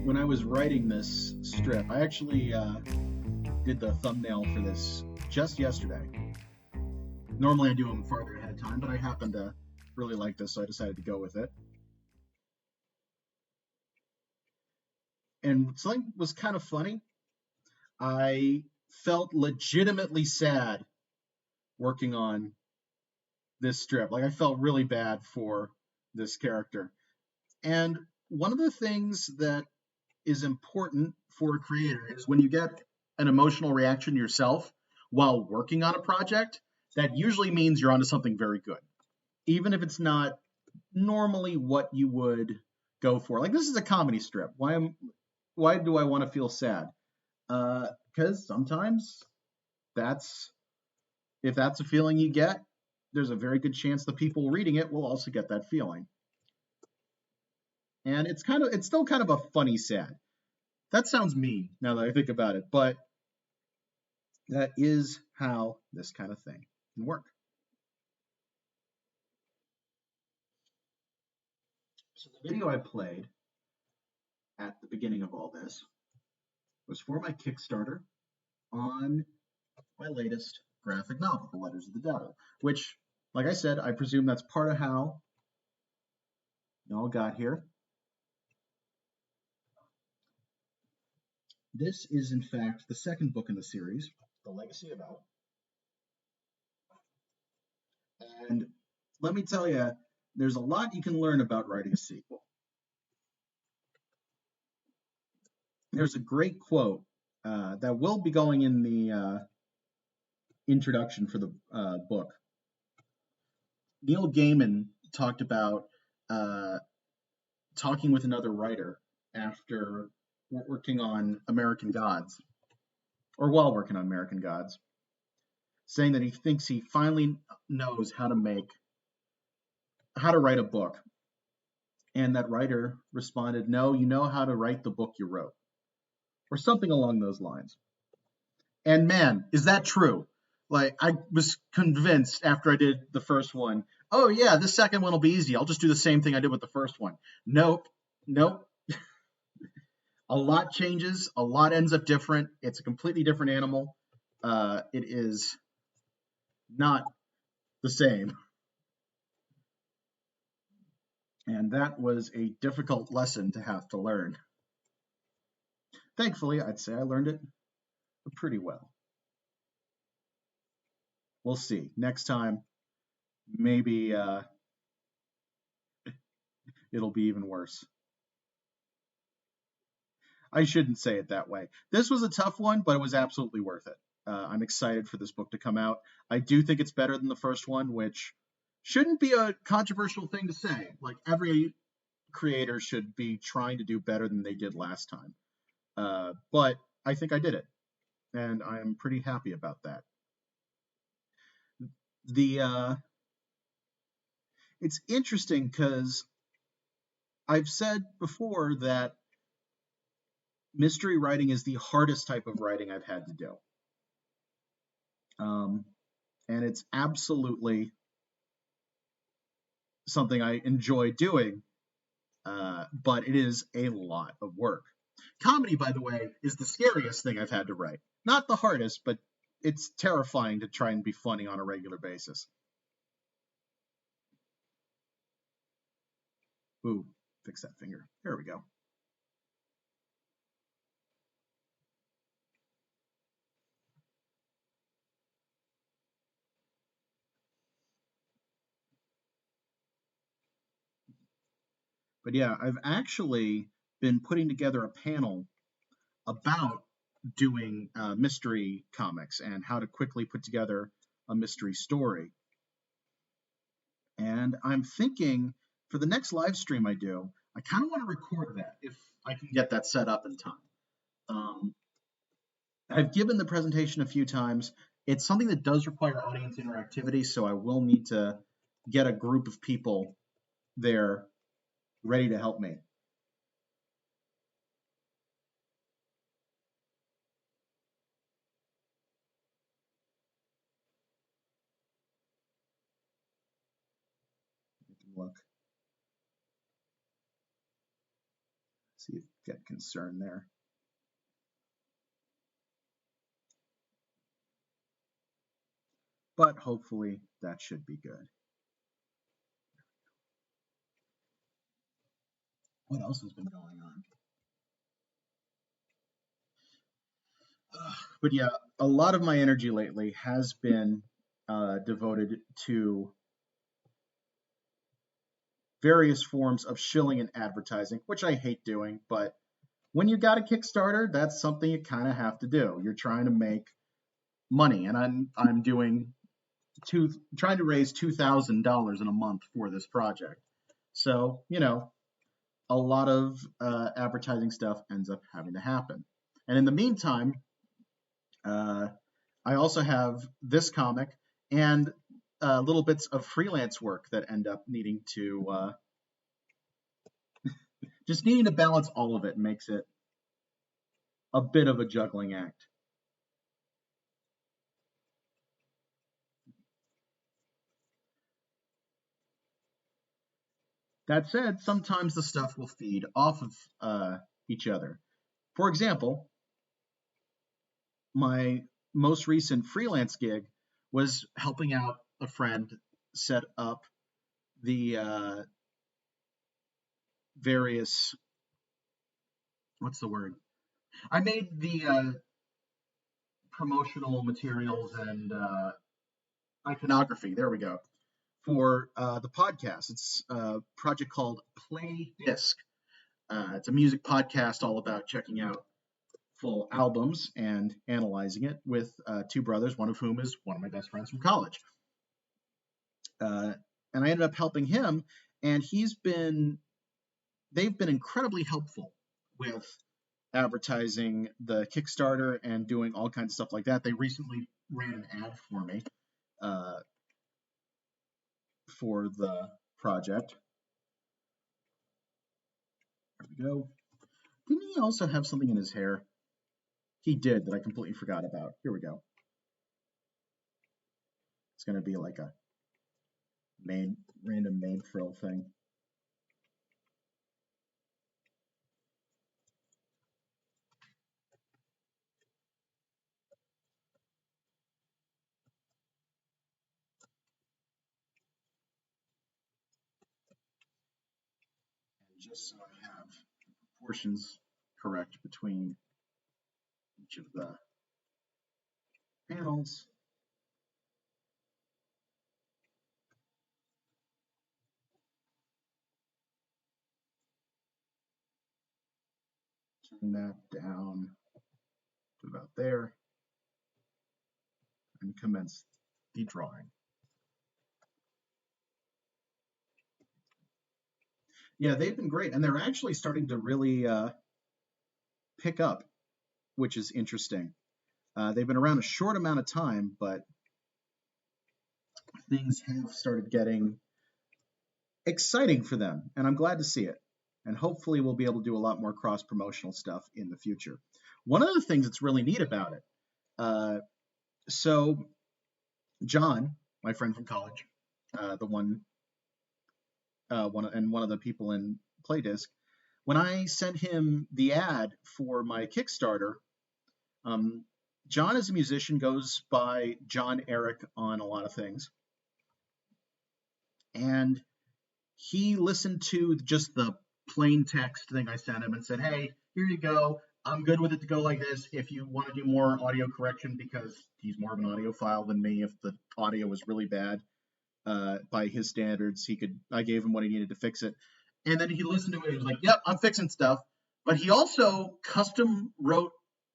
when I was writing this strip, I actually did the thumbnail for this just yesterday. Normally I do them farther ahead of time, but I happened to really like this, so I decided to go with it. And something was kind of funny. I felt legitimately sad working on this strip. Like, I felt really bad for this character. And one of the things that is important for a creator is when you get an emotional reaction yourself while working on a project, that usually means you're onto something very good, even if it's not normally what you would go for. Like, this is a comedy strip. Why do I want to feel sad? Because sometimes if that's a feeling you get, there's a very good chance the people reading it will also get that feeling. And it's still kind of a funny sad. That sounds mean now that I think about it, but that is how this kind of thing can work. So the video I played at the beginning of all this was for my Kickstarter on my latest graphic novel, The Letters of the Devil, which, like I said, I presume that's part of how y'all got here. This is, in fact, the second book in the series, The Legacy of El. And let me tell you, there's a lot you can learn about writing a sequel. There's a great quote that will be going in the introduction for the book. Neil Gaiman talked about talking with another writer after working on American Gods, or while working on American Gods, saying that he thinks he finally knows how to write a book. And that writer responded, "No, you know how to write the book you wrote," or something along those lines. And man, is that true? Like, I was convinced after I did the first one, oh yeah, the second one will be easy. I'll just do the same thing I did with the first one. Nope. A lot changes. A lot ends up different. It's a completely different animal. It is not the same. And that was a difficult lesson to have to learn. Thankfully, I'd say I learned it pretty well. We'll see. Next time, maybe it'll be even worse. I shouldn't say it that way. This was a tough one, but it was absolutely worth it. I'm excited for this book to come out. I do think it's better than the first one, which shouldn't be a controversial thing to say. Like, every creator should be trying to do better than they did last time. But I think I did it, and I am pretty happy about that. It's interesting because I've said before that mystery writing is the hardest type of writing I've had to do. And it's absolutely something I enjoy doing, but it is a lot of work. Comedy, by the way, is the scariest thing I've had to write. Not the hardest, but it's terrifying to try and be funny on a regular basis. Ooh, fix that finger. There we go. But yeah, I've actually been putting together a panel about doing mystery comics and how to quickly put together a mystery story. And I'm thinking for the next live stream I do, I kind of want to record that if I can get that set up in time. I've given the presentation a few times. It's something that does require audience interactivity, so I will need to get a group of people there ready to help me. Look. See if get concerned there. But hopefully that should be good. What else has been going on? But yeah, a lot of my energy lately has been devoted to various forms of shilling and advertising, which I hate doing. But when you got a Kickstarter, that's something you kind of have to do. You're trying to make money, and I'm trying to raise $2,000 in a month for this project. So a lot of advertising stuff ends up having to happen. And in the meantime, I also have this comic and little bits of freelance work that end up needing to just needing to balance all of it makes it a bit of a juggling act. That said, sometimes the stuff will feed off of each other. For example, my most recent freelance gig was helping out a friend set up the various, what's the word? I made the promotional materials and iconography. There we go. For the podcast. It's a project called Play Disc. It's a music podcast all about checking out full albums and analyzing it with two brothers, one of whom is one of my best friends from college. And I ended up helping him, and they've been incredibly helpful with advertising the Kickstarter and doing all kinds of stuff like that. They recently ran an ad for me for the project. There we go. Didn't he also have something in his hair? He did that I completely forgot about. Here we go. It's going to be like a random mane frill thing. And just so I have proportions correct between each of the panels, turn that down to about there, and commence the drawing. Yeah, they've been great, and they're actually starting to really pick up, which is interesting. They've been around a short amount of time, but things have started getting exciting for them, and I'm glad to see it. And hopefully we'll be able to do a lot more cross-promotional stuff in the future. One of the things that's really neat about it, so John, my friend from college, one of the people in Playdisc, when I sent him the ad for my Kickstarter, John as a musician goes by John Eric on a lot of things. And he listened to just the plain text thing I sent him and said, hey, here you go. I'm good with it to go like this. If you want to do more audio correction, because he's more of an audiophile than me, if the audio was really bad by his standards, I gave him what he needed to fix it. And then he listened to it and he was like, yep, I'm fixing stuff. But he also custom wrote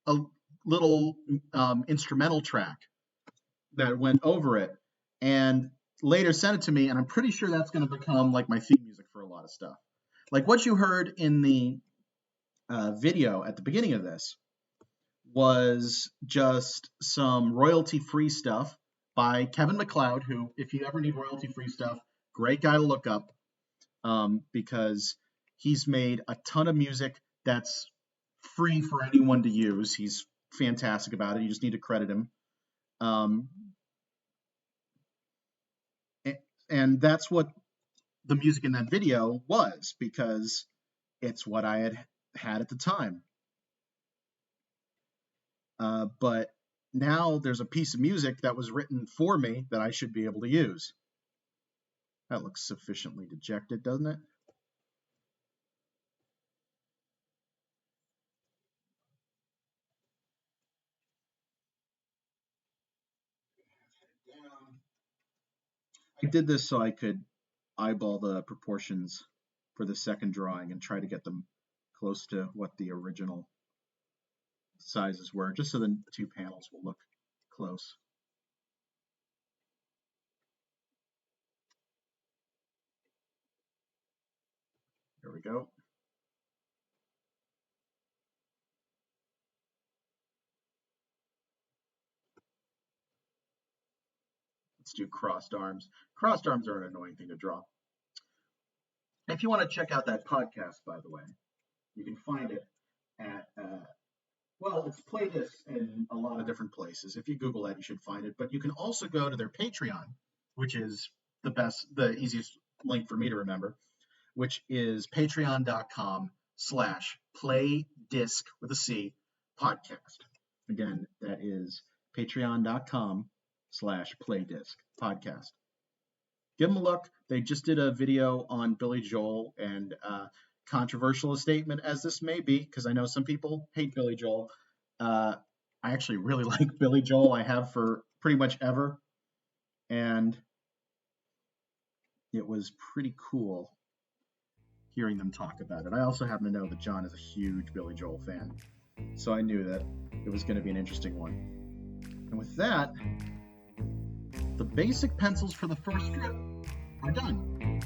a little instrumental track that went over it and later sent it to me. And I'm pretty sure that's going to become like my theme music for a lot of stuff. Like what you heard in the video at the beginning of this was just some royalty-free stuff by Kevin MacLeod, who, if you ever need royalty-free stuff, great guy to look up because he's made a ton of music that's free for anyone to use. He's fantastic about it. You just need to credit him. And that's what the music in that video was, because it's what I had had at the time. But now there's a piece of music that was written for me that I should be able to use. That looks sufficiently dejected, doesn't it? I did this so I could eyeball the proportions for the second drawing and try to get them close to what the original sizes were, just so the two panels will look close. There we go. Let's do crossed arms. Crossed arms are an annoying thing to draw. If you want to check out that podcast, by the way, you can find it at, well, it's playlists in a lot of different places. If you Google that, you should find it. But you can also go to their Patreon, which is the easiest link for me to remember, which is patreon.com/playdisc with a C podcast. Again, that is patreon.com/playdisc podcast. Give them a look. They just did a video on Billy Joel, and controversial a statement as this may be, because I know some people hate Billy Joel. I actually really like Billy Joel. I have for pretty much ever. And it was pretty cool hearing them talk about it. I also happen to know that John is a huge Billy Joel fan. So I knew that it was going to be an interesting one. And with that, the basic pencils for the first strip are done.